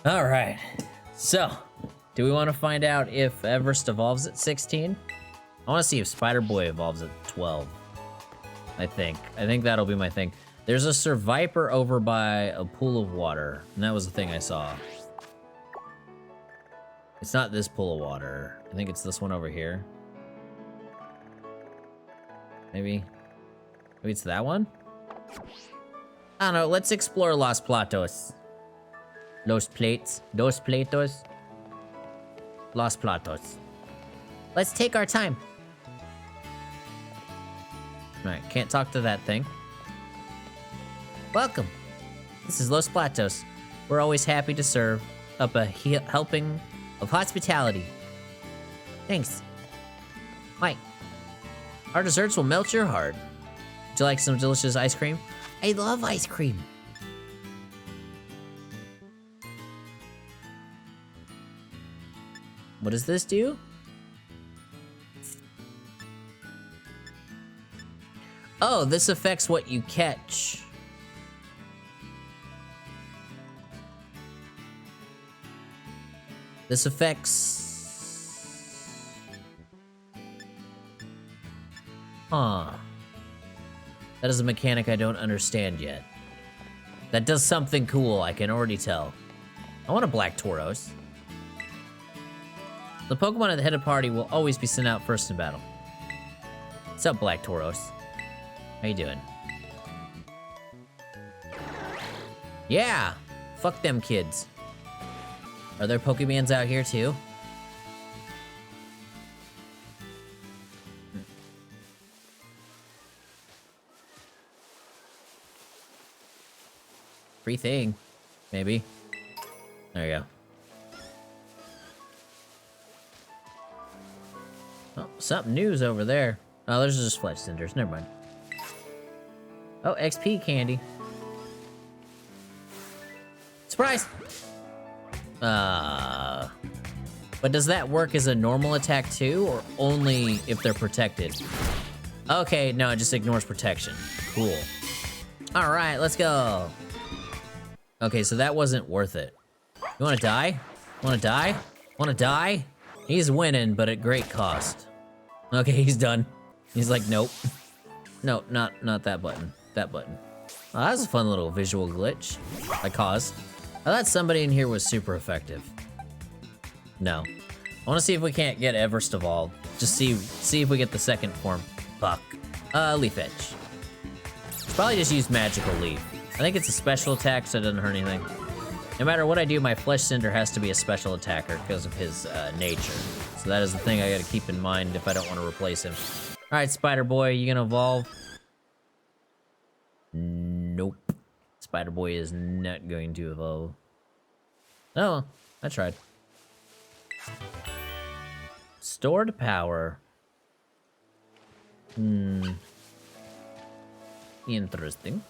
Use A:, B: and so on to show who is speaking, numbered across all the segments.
A: Alright, so, do we want to find out if Everest evolves at 16? I want to see if Spider-Boy evolves at 12. I think that'll be my thing. There's a Survivor over by a pool of water, and that was the thing I saw. It's not this pool of water. I think it's this one over here. Maybe it's that one? I don't know, let's explore Los Platos. Los Platos. Los Platos. Let's take our time. Alright, can't talk to that thing. Welcome. This is Los Platos. We're always happy to serve up a helping of hospitality. Thanks. Why? Our desserts will melt your heart. Would you like some delicious ice cream? I love ice cream. What does this do? Oh, this affects what you catch. This affects... Huh. That is a mechanic I don't understand yet. That does something cool, I can already tell. I want a black Tauros. The Pokemon at the head of party will always be sent out first in battle. What's up, Black Tauros? How you doing? Yeah! Fuck them kids. Are there Pokemons out here too? Free thing. Maybe. There you go. Oh, something new's over there. Oh, there's just flesh cinders. Never mind. Oh, XP candy. Surprise! But does that work as a normal attack too, or only if they're protected? Okay, no, it just ignores protection. Cool. Alright, let's go. Okay, so that wasn't worth it. You wanna die? Wanna die? Wanna die? He's winning, but at great cost. Okay, he's done. He's like, nope. No, not that button. That button. Oh, that was a fun little visual glitch I caused. I thought somebody in here was super effective. No. I want to see if we can't get Everest evolved. Just see if we get the second form. Fuck. Leaf Edge. Probably just use Magical Leaf. I think it's a special attack, so it doesn't hurt anything. No matter what I do, my Flesh Cinder has to be a special attacker because of his nature. So that is the thing I gotta keep in mind if I don't want to replace him. Alright, Spider Boy, you gonna evolve? Nope. Spider Boy is not going to evolve. Oh, I tried. Stored power. Interesting.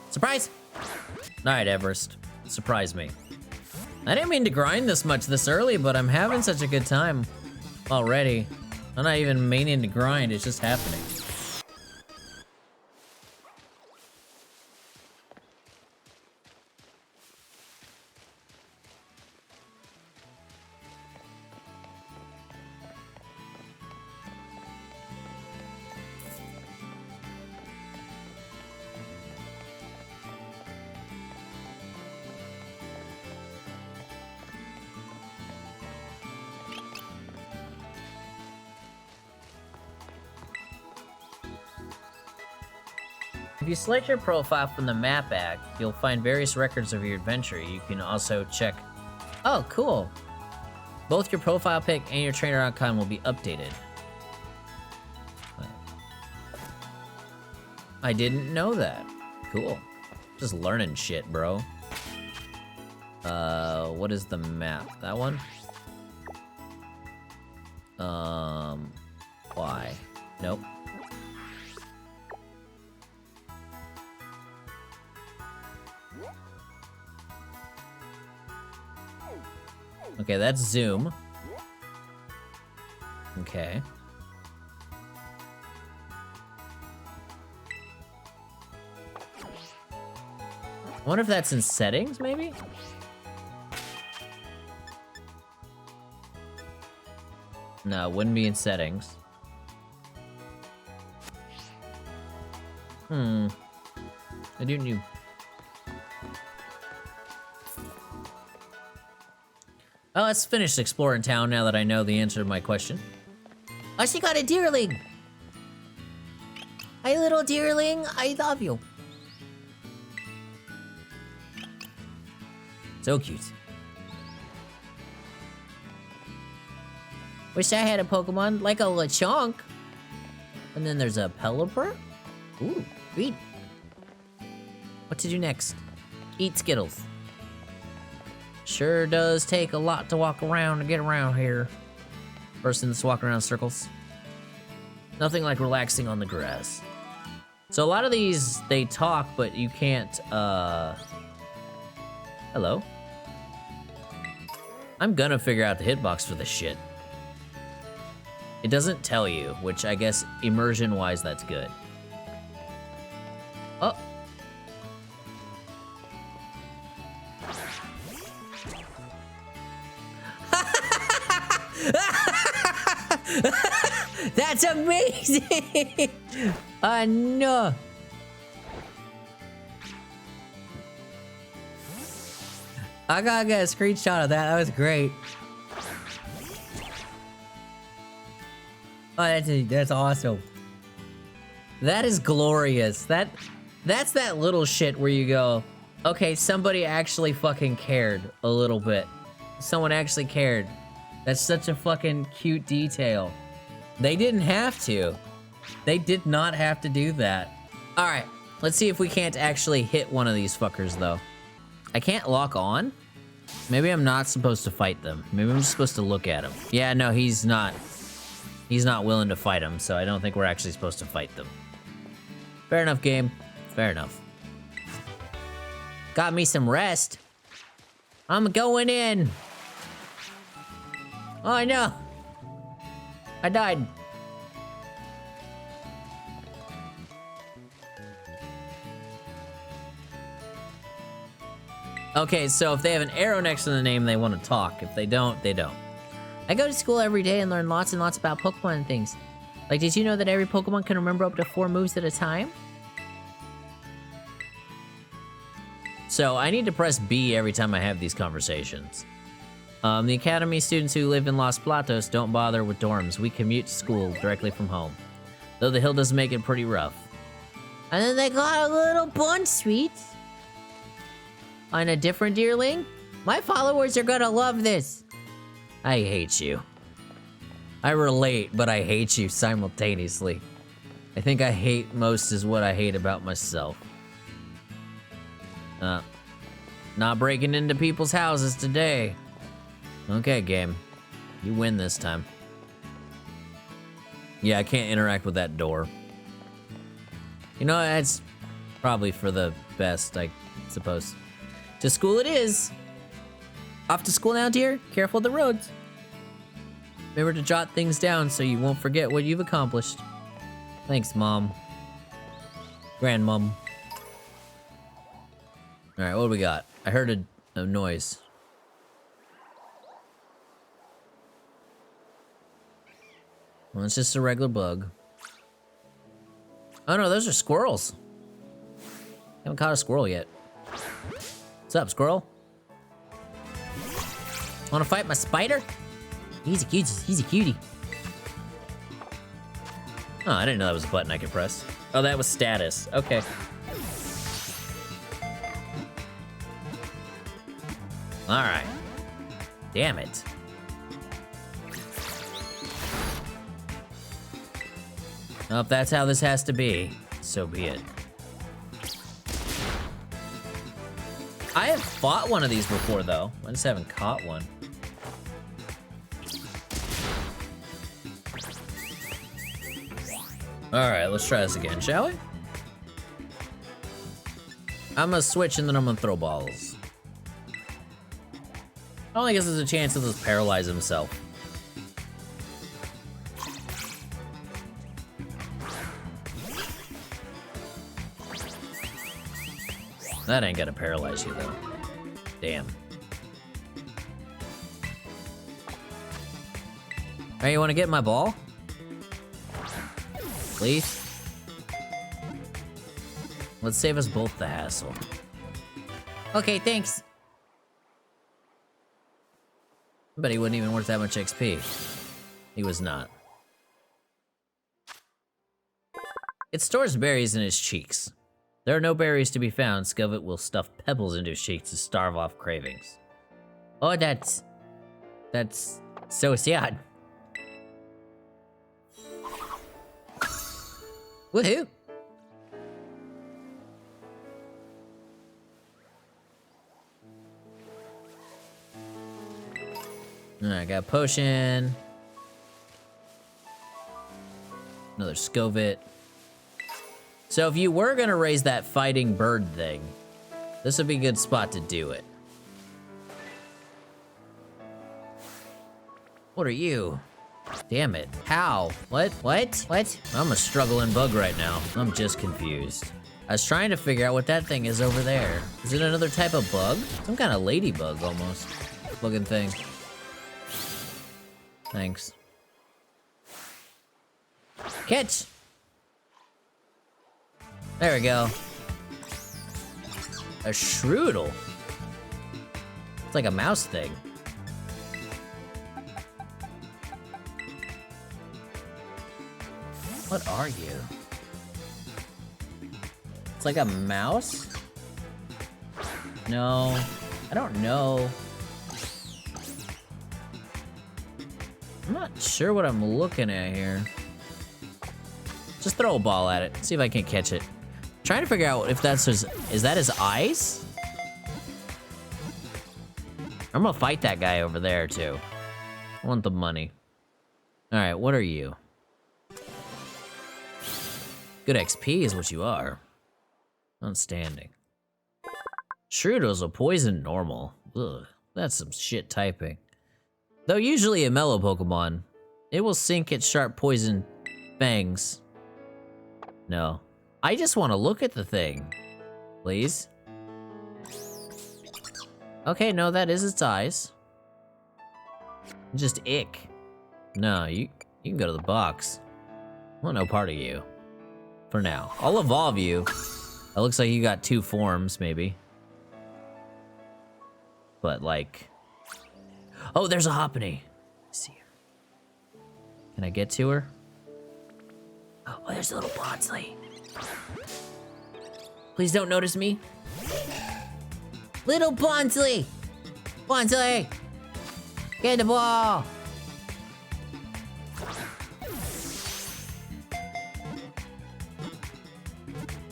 A: Surprise! Alright, Everest. Surprise me. I didn't mean to grind this much this early, but I'm having such a good time already. I'm not even meaning to grind, it's just happening. If you select your profile from the map bag, you'll find various records of your adventure. You can also check... Oh, cool! Both your profile pic and your trainer icon will be updated. I didn't know that. Cool. Just learning shit, bro. What is the map? That one? Why? Nope. Okay, that's zoom. Okay. I wonder if that's in settings, maybe? No, it wouldn't be in settings. I do new. Well, let's finish exploring town now that I know the answer to my question. Oh, she got a deerling! Hi, little deerling, I love you. So cute. Wish I had a Pokemon like a Lechonk. And then there's a Pelipper. Ooh, sweet. What to do next? Eat Skittles. Sure does take a lot to walk around to get around here. Person's walking around in circles. Nothing like relaxing on the grass. So a lot of these, they talk, but you can't, hello? I'm gonna figure out the hitbox for this shit. It doesn't tell you, which I guess immersion-wise, that's good. Oh. That's amazing! No. I gotta get a screenshot of that. That was great. Oh, that's awesome. That is glorious. That's that little shit where you go, okay, somebody actually fucking cared a little bit. Someone actually cared. That's such a fucking cute detail. They didn't have to. They did not have to do that. All right, let's see if we can't actually hit one of these fuckers though. I can't lock on? Maybe I'm not supposed to fight them. Maybe I'm just supposed to look at him. Yeah, no, he's not. He's not willing to fight him, so I don't think we're actually supposed to fight them. Fair enough, game. Fair enough. Got me some rest. I'm going in. Oh, no. I died. Okay, so if they have an arrow next to the name, they want to talk. If they don't, they don't. I go to school every day and learn lots and lots about Pokemon and things. Like, did you know that every Pokemon can remember up to 4 moves at a time? So, I need to press B every time I have these conversations. The Academy students who live in Los Platos don't bother with dorms. We commute to school directly from home. Though the hill does make it pretty rough. And then they got a little bunch, sweet. On a different deerling? My followers are gonna love this. I hate you. I relate, but I hate you simultaneously. I think I hate most is what I hate about myself. Not breaking into people's houses today. Okay, game. You win this time. Yeah, I can't interact with that door. You know, that's probably for the best, I suppose. To school it is. Off to school now, dear. Careful of the roads. Remember to jot things down so you won't forget what you've accomplished. Thanks, Mom. Grandmom. Alright, what do we got? I heard a noise. Well, it's just a regular bug. Oh no, those are squirrels. Haven't caught a squirrel yet. What's up, squirrel? Wanna fight my spider? He's a cutie. He's a cutie. Oh, I didn't know that was a button I could press. Oh, that was status. Okay. All right. Damn it. Well, if that's how this has to be, so be it. I have fought one of these before, though. I just haven't caught one. Alright, let's try this again, shall we? I'm gonna switch and then I'm gonna throw balls. I only guess there's a chance he'll just paralyze himself. That ain't gonna paralyze you, though. Damn. Alright, you wanna get my ball? Please? Let's save us both the hassle. Okay, thanks. But he wasn't even worth that much XP. He was not. It stores berries in his cheeks. There are no berries to be found. Scovet will stuff pebbles into his cheeks to starve off cravings. Oh, that's so sad. Woohoo! Alright, got a potion. Another Scovet. So if you were gonna raise that fighting bird thing, this would be a good spot to do it. What are you? Damn it. How? What? I'm a struggling bug right now. I'm just confused. I was trying to figure out what that thing is over there. Is it another type of bug? Some kind of ladybug almost looking thing. Thanks. Catch! There we go. A Shroodle. It's like a mouse thing. What are you? It's like a mouse? No, I don't know. I'm not sure what I'm looking at here. Just throw a ball at it. See if I can catch it. Trying to figure out if that's his... Is that his eyes? I'm gonna fight that guy over there, too. I want the money. Alright, what are you? Good XP is what you are. Outstanding. Shroodle's a poison normal. Ugh, that's some shit typing. Though usually a mellow Pokemon, it will sink its sharp poison fangs. No. I just want to look at the thing. Please? Okay, no, that is its eyes. Just ick. No, you can go to the box. I want no part of you. For now. I'll evolve you. It looks like you got 2 forms, maybe. But, like... Oh, there's a Hoppany. See her. Can I get to her? Oh, there's a little Bonsly. Please don't notice me. Little Bonsly! Bonsly! Get the ball!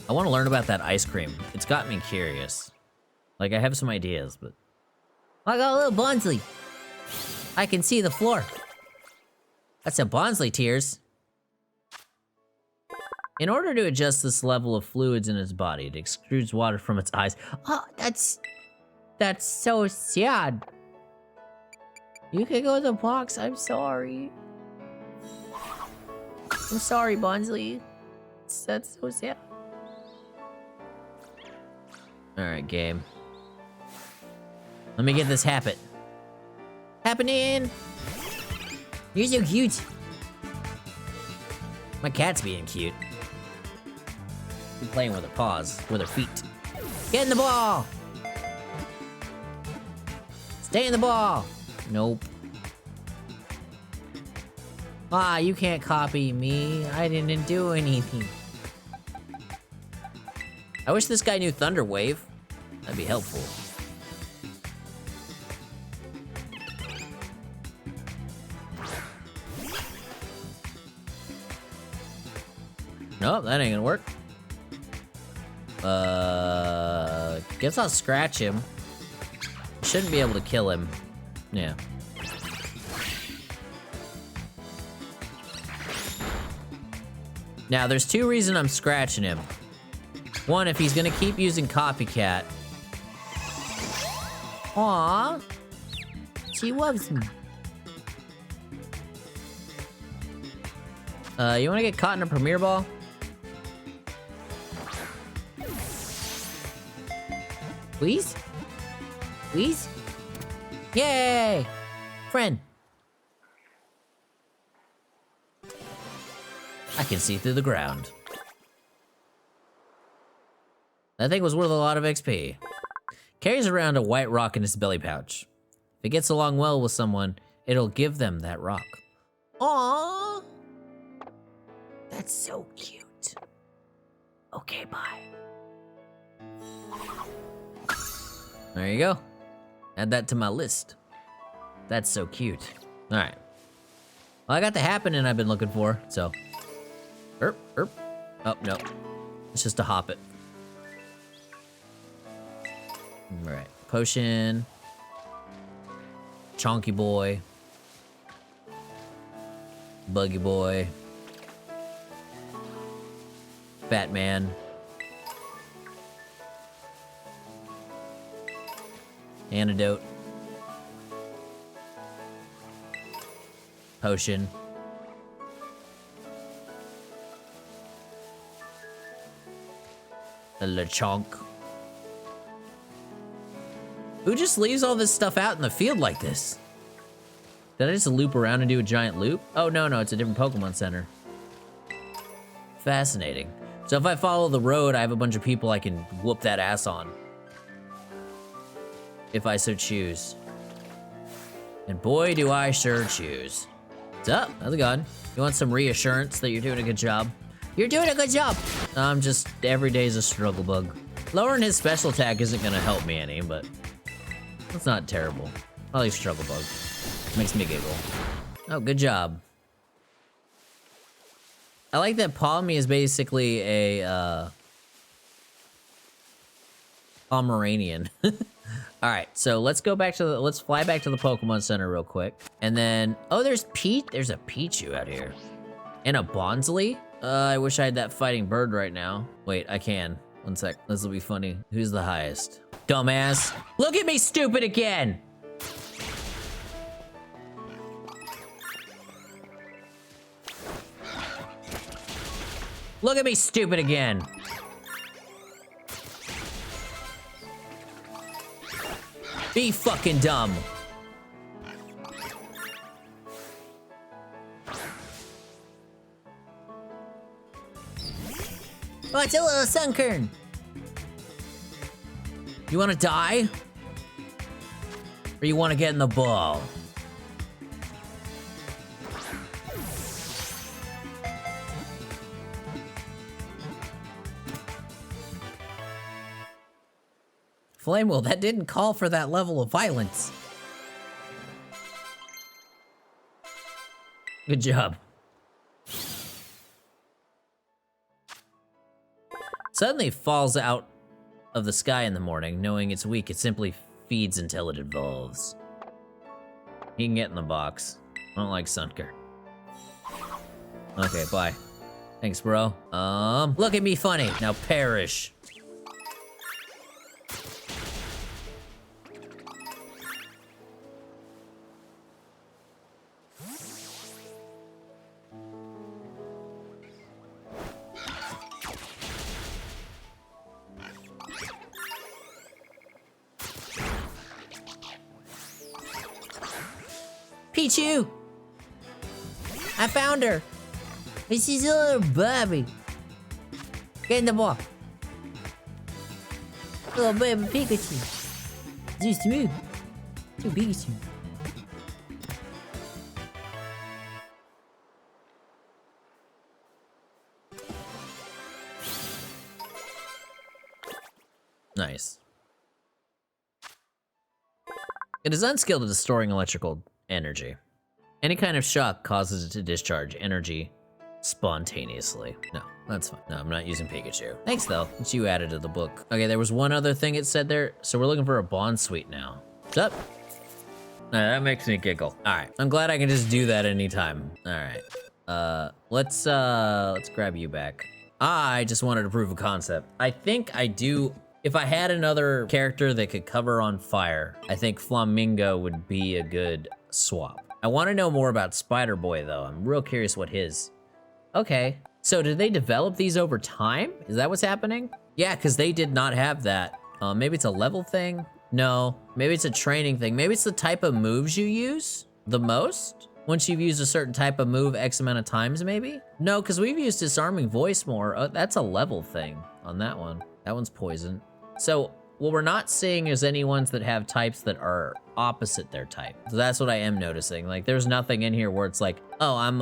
A: I want to learn about that ice cream. It's got me curious. Like, I have some ideas, but... I got a little Bonsly. I can see the floor. That's a Bonsly tears. In order to adjust this level of fluids in its body, it extrudes water from its eyes. Oh, that's so sad. You can go to the box. I'm sorry. I'm sorry, Bonsly. That's so sad. Alright, game. Let me get this happen. Happening! You're so cute. My cat's being cute. She's playing with her paws, with her feet. Get in the ball! Stay in the ball! Nope. Ah, you can't copy me. I didn't do anything. I wish this guy knew Thunder Wave. That'd be helpful. Nope, that ain't gonna work. Guess I'll scratch him. Shouldn't be able to kill him. Yeah. Now, there's 2 reasons I'm scratching him. One, if he's gonna keep using Copycat. Aww. She loves me. You wanna get caught in a Premier Ball? Please? Please? Yay! Friend. I can see through the ground. That thing was worth a lot of XP. Carries around a white rock in his belly pouch. If it gets along well with someone, it'll give them that rock. Aww! That's so cute. Okay, bye. There you go. Add that to my list. That's so cute. All right. Well, I got the happening I've been looking for, so. Oh, no. It's just a hop it. All right. Potion. Chonky boy. Buggy boy. Fat man. Antidote. Potion. The LeChonk. Who just leaves all this stuff out in the field like this? Did I just loop around and do a giant loop? Oh, no, it's a different Pokemon Center. Fascinating. So if I follow the road, I have a bunch of people I can whoop that ass on. If I so choose. And boy, do I sure choose. What's up? How's it going? You want some reassurance that you're doing a good job? You're doing a good job! I'm just, every day's a struggle bug. Lowering his special attack isn't gonna help me any, but it's not terrible. I like struggle bug. Makes me giggle. Oh, good job. I like that Palmy is basically a, Pomeranian. Alright, so let's go back to the, let's fly back to the Pokemon Center real quick. And then, oh, there's a Pichu out here. And a Bonsley? I wish I had that fighting bird right now. Wait, I can. One sec, this will be funny. Who's the highest? Dumbass. Look at me stupid again! Look at me stupid again! Be fucking dumb. Oh, it's a little Sunkern. You wanna die? Or you wanna get in the ball? Flamewheel, that didn't call for that level of violence. Good job. Suddenly falls out of the sky in the morning, knowing it's weak, it simply feeds until it evolves. He can get in the box. I don't like Sunker. Okay, bye. Thanks, bro. Look at me funny. Now perish. Pichu! I found her! This is a little baby. Get in the ball. Little baby Pikachu. Too smooth. Too Pikachu. Nice. It is unskilled at storing electrical energy. Any kind of shock causes it to discharge energy spontaneously. No, that's fine. No, I'm not using Pikachu. Thanks though, it's you added to the book. Okay, there was one other thing it said there. So we're looking for a Bond Suite now. What's up? That makes me giggle. All right, I'm glad I can just do that anytime. All right, let's grab you back. I just wanted to prove a concept. I think I do. If I had another character that could cover on fire, I think Flamingo would be a good swap. I want to know more about Spider Boy though. I'm real curious what his. Okay, so did they develop these over time? Is that what's happening? Yeah, because they did not have that Maybe it's a level thing? No, maybe it's a training thing. Maybe it's the type of moves you use the most? Once you've used a certain type of move X amount of times, maybe? No, because we've used Disarming Voice more. That's a level thing on that one. That one's poison. So what we're not seeing is any ones that have types that are opposite their type. So that's what I am noticing. Like, there's nothing in here where it's like, oh, I'm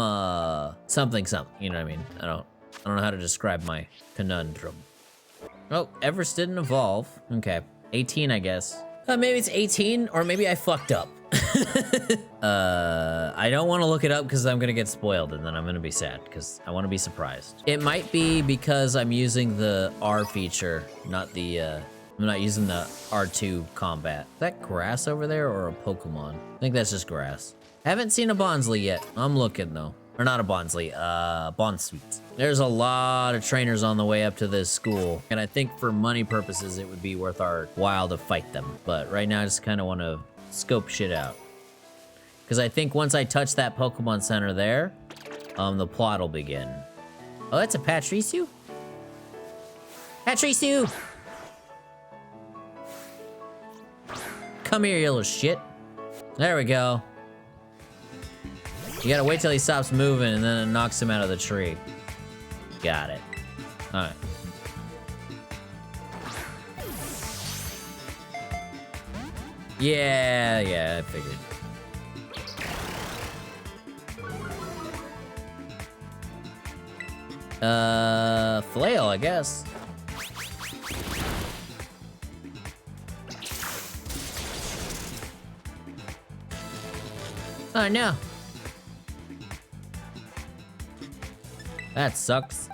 A: something. You know what I mean? I don't know how to describe my conundrum. Oh, Everest didn't evolve. Okay, 18, I guess. Maybe it's 18, or maybe I fucked up. I don't want to look it up because I'm gonna get spoiled and then I'm gonna be sad because I want to be surprised. It might be because I'm using the R feature, not the, I'm not using the R2 combat. Is that grass over there or a Pokemon? I think that's just grass. Haven't seen a Bonsly yet. I'm looking though. Or not a Bonsly, Bonsweet. There's a lot of trainers on the way up to this school, and I think for money purposes, it would be worth our while to fight them. But right now, I just kind of want to scope shit out. Because I think once I touch that Pokemon Center there, the plot will begin. Oh, that's a Patricio? Patricio! Come here, you little shit. There we go. You gotta wait till he stops moving and then it knocks him out of the tree. Got it. Alright. Yeah, I figured. Flail, I guess. Oh no. That sucks.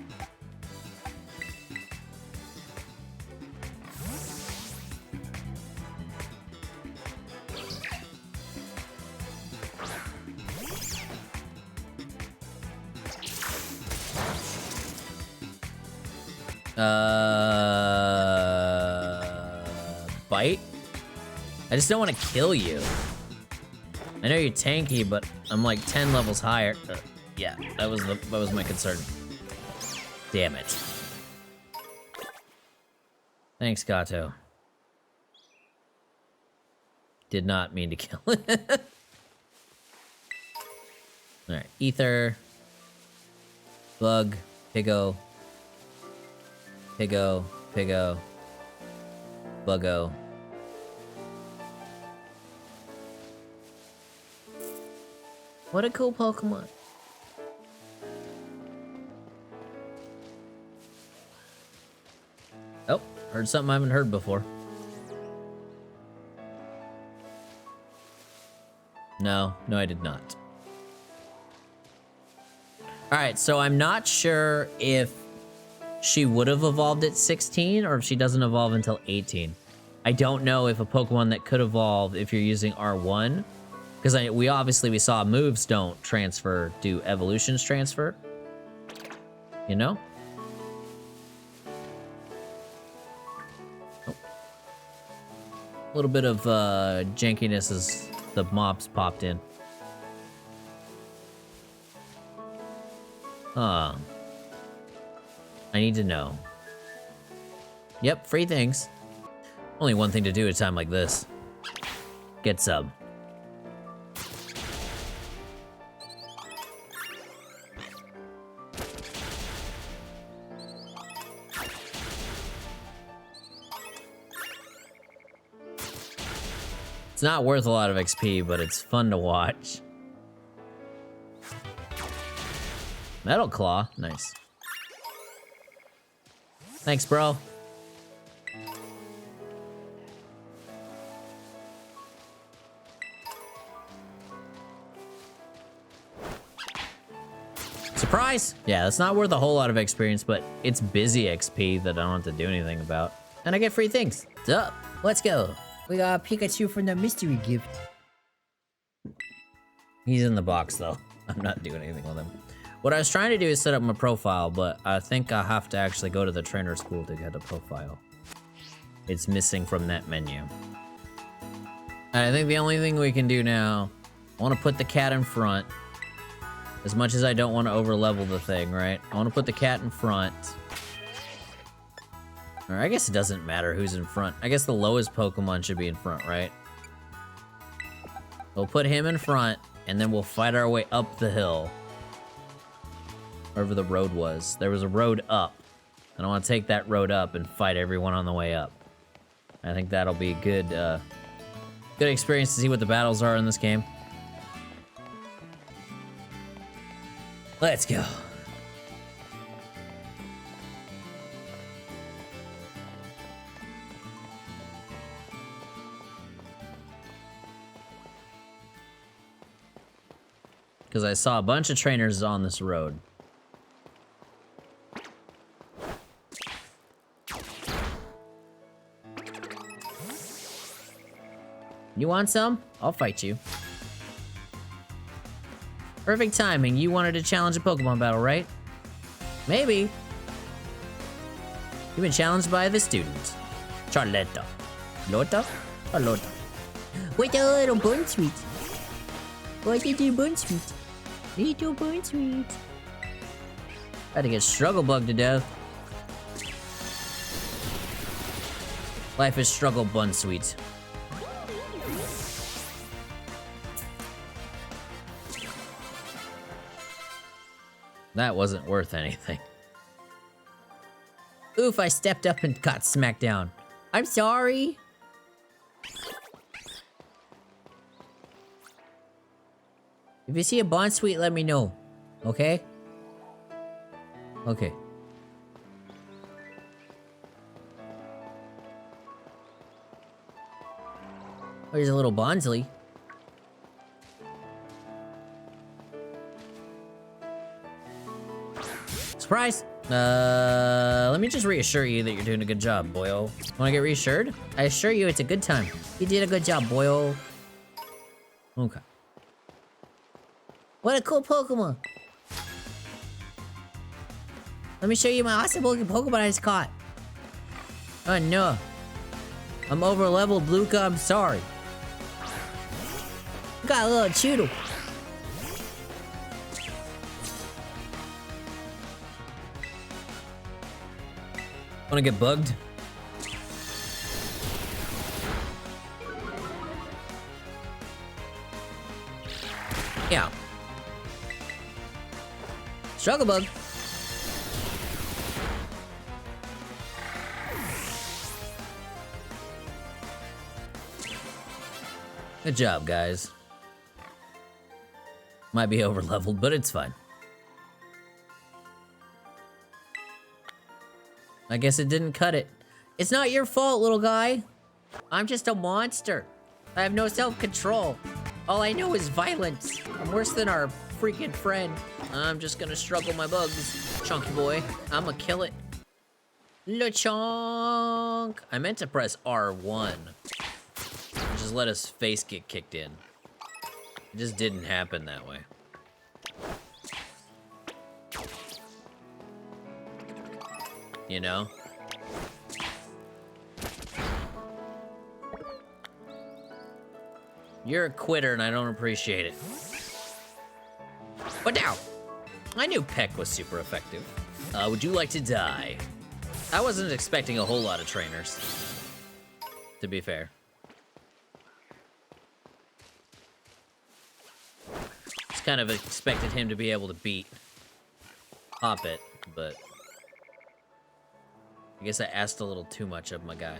A: Bite? I just don't want to kill you. I know you're tanky, but I'm like 10 levels higher. Yeah, that was my concern. Damn it. Thanks, Gato. Did not mean to kill it. Alright, Ether. Bug. Piggo. Piggo. Piggo. Buggo. What a cool Pokemon. Oh, heard something I haven't heard before. No, I did not. Alright, so I'm not sure if she would have evolved at 16 or if she doesn't evolve until 18. I don't know if a Pokemon that could evolve if you're using R1, because we saw moves don't transfer, do evolutions transfer? You know? Oh. A little bit of jankiness as the mobs popped in. I need to know. Yep, free things. Only one thing to do at a time like this. Get some. It's not worth a lot of XP, but it's fun to watch. Metal Claw, nice. Thanks, bro. Surprise! Yeah, that's not worth a whole lot of experience, but it's busy XP that I don't have to do anything about. And I get free things. What's up? Let's go. We got Pikachu from the mystery gift. He's in the box, though. I'm not doing anything with him. What I was trying to do is set up my profile, but I think I have to actually go to the trainer school to get a profile. It's missing from that menu. I think the only thing we can do now, I want to put the cat in front. As much as I don't want to overlevel the thing, right? I want to put the cat in front. Or I guess it doesn't matter who's in front. I guess the lowest Pokemon should be in front, right? We'll put him in front, and then we'll fight our way up the hill. Wherever the road was. There was a road up. And I want to take that road up and fight everyone on the way up. I think that'll be a good, good experience to see what the battles are in this game. Let's go. Because I saw a bunch of trainers on this road. You want some? I'll fight you. Perfect timing. You wanted to challenge a Pokemon battle, right? Maybe. You've been challenged by the student. Charletta. Lota? Or Lota? Wait a little bun sweet. What did you bun sweet? Little bun sweet. Had to get struggle bugged to death. Life is struggle bun sweet. That wasn't worth anything. Oof, I stepped up and got smacked down. I'm sorry. If you see a Bonsweet, let me know. Okay? Okay. There's a little Bonsley. Surprise! Let me just reassure you that you're doing a good job, boyo. Wanna get reassured? I assure you it's a good time. You did a good job, boyo. Okay. What a cool Pokemon! Let me show you my awesome Pokemon I just caught. Oh no. I'm over leveled, Luca, I'm sorry. Got a little Choodle. Wanna get bugged? Yeah. Struggle bug. Good job, guys. Might be over leveled, but it's fine. I guess it didn't cut it. It's not your fault, little guy. I'm just a monster. I have no self-control. All I know is violence. I'm worse than our freaking friend. I'm just gonna struggle my bugs, chunky boy. I'ma kill it. LeChonk. I meant to press R1. Just let his face get kicked in. It just didn't happen that way. You know? You're a quitter and I don't appreciate it. But now, I knew Peck was super effective. Would you like to die? I wasn't expecting a whole lot of trainers, to be fair. Just kind of expected him to be able to beat Hoppet, but I guess I asked a little too much of my guy.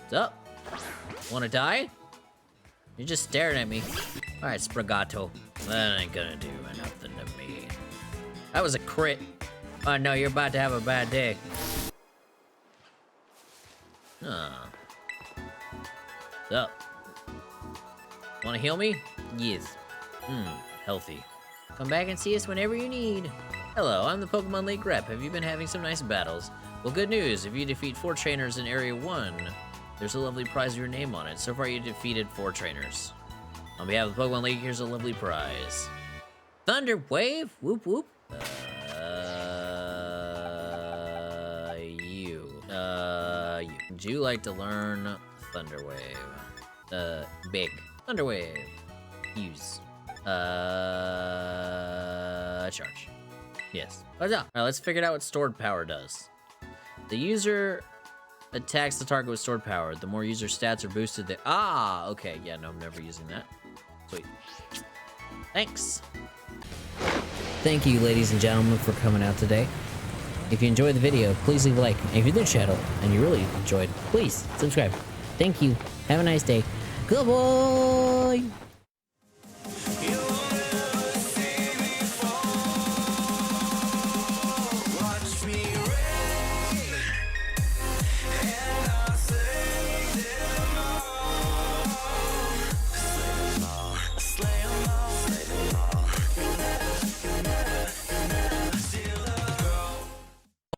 A: What's up? Wanna die? You're just staring at me. Alright, Spragato. That ain't gonna do nothing to me. That was a crit. Oh no, you're about to have a bad day. Ah. What's up? Wanna heal me? Yes. Healthy. Come back and see us whenever you need. Hello, I'm the Pokemon League rep. Have you been having some nice battles? Well, good news. If you defeat 4 trainers in Area 1, there's a lovely prize with your name on it. So far, you defeated 4 trainers. On behalf of the Pokemon League, here's a lovely prize. Thunder Wave? Whoop whoop. You. Would you like to learn Thunder Wave? Big. Thunder Wave. Use. Charge. Yes. All right, let's figure out what stored power does. The user attacks the target with stored power. The more user stats are boosted, okay. Yeah, no, I'm never using that. Sweet. Thanks. Thank you, ladies and gentlemen, for coming out today. If you enjoyed the video, please leave a like. And if you're new channel and you really enjoyed, please subscribe. Thank you. Have a nice day. Good boy.